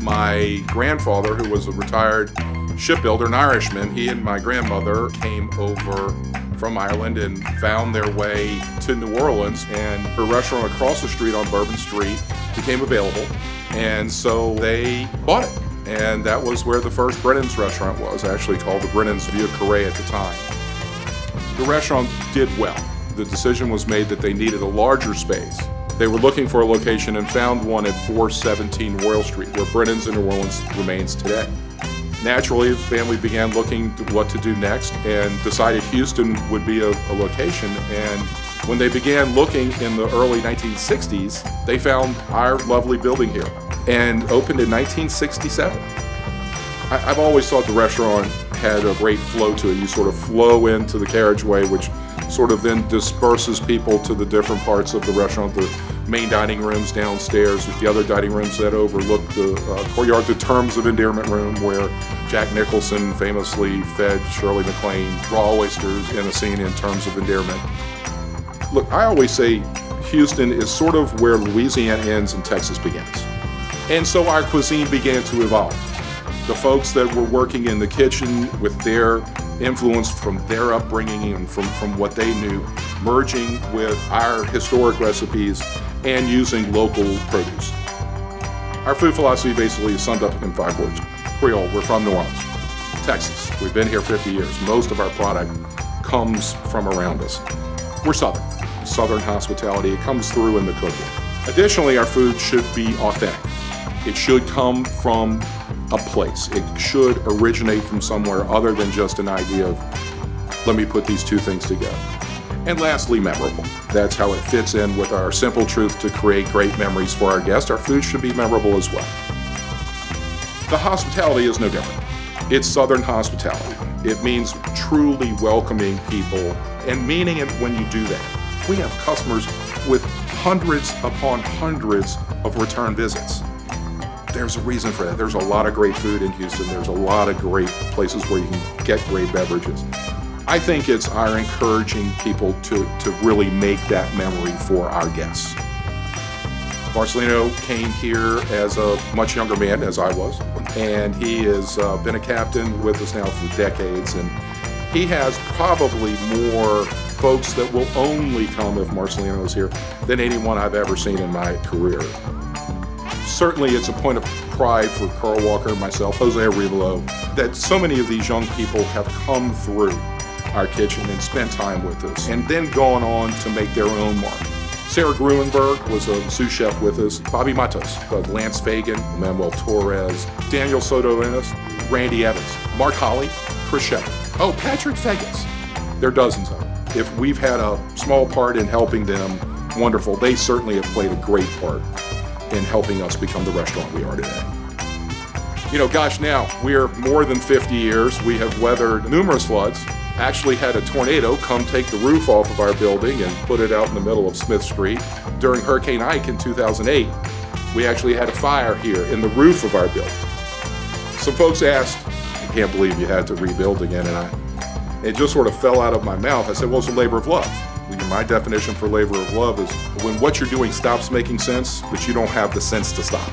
My grandfather, who was a retired shipbuilder, an Irishman, he and my grandmother came over from Ireland and found their way to New Orleans, and a restaurant across the street on Bourbon Street became available, and so they bought it. And that was where the first Brennan's restaurant was, actually called the Brennan's Vieux Carré at the time. The restaurant did well. The decision was made that they needed a larger space. They were looking for a location and found one at 417 Royal Street, where Brennan's in New Orleans remains today. Naturally, the family began looking at what to do next and decided Houston would be a location. And when they began looking in the early 1960s, they found our lovely building here and opened in 1967. I've always thought the restaurant had a great flow to it. You sort of flow into the carriageway, which sort of then disperses people to the different parts of the restaurant, the main dining rooms downstairs, with the other dining rooms that overlook the courtyard, the Terms of Endearment room, where Jack Nicholson famously fed Shirley MacLaine raw oysters in a scene in Terms of Endearment. Look, I always say Houston is sort of where Louisiana ends and Texas begins. And so our cuisine began to evolve. The folks that were working in the kitchen with their influence from their upbringing and from what they knew, merging with our historic recipes and using local produce. Our food philosophy basically is summed up in 5 words. Creole, we're from New Orleans. Texas, we've been here 50 years. Most of our product comes from around us. We're Southern. Southern hospitality, it comes through in the cooking. Additionally, our food should be authentic. It should come from a place. It should originate from somewhere other than just an idea of, let me put these two things together. And lastly, memorable. That's how it fits in with our simple truth to create great memories for our guests. Our food should be memorable as well. The hospitality is no different. It's Southern hospitality. It means truly welcoming people and meaning it when you do that. We have customers with hundreds upon hundreds of return visits. There's a reason for that. There's a lot of great food in Houston. There's a lot of great places where you can get great beverages. I think it's our encouraging people to really make that memory for our guests. Marcelino came here as a much younger man, as I was, and he has been a captain with us now for decades, and he has probably more folks that will only come if Marcelino is here than anyone I've ever seen in my career. Certainly it's a point of pride for Carl Walker and myself, Jose Arevalo, that so many of these young people have come through our kitchen and spent time with us and then gone on to make their own mark. Sarah Gruenberg was a sous chef with us, Bobby Matos, Lance Fagan, Manuel Torres, Daniel Soto Ennis, Randy Evans, Mark Holly, Chris Shepard. Oh, Patrick Fegas. There are dozens of them. If we've had a small part in helping them, wonderful. They certainly have played a great part in helping us become the restaurant we are today. You know, gosh, now we're more than 50 years. We have weathered numerous floods. Actually had a tornado come take the roof off of our building and put it out in the middle of Smith Street. During Hurricane Ike in 2008, we actually had a fire here in the roof of our building. Some folks asked, I can't believe you had to rebuild again, and it just sort of fell out of my mouth. I said, well, it's a labor of love. My definition for labor of love is when what you're doing stops making sense, but you don't have the sense to stop.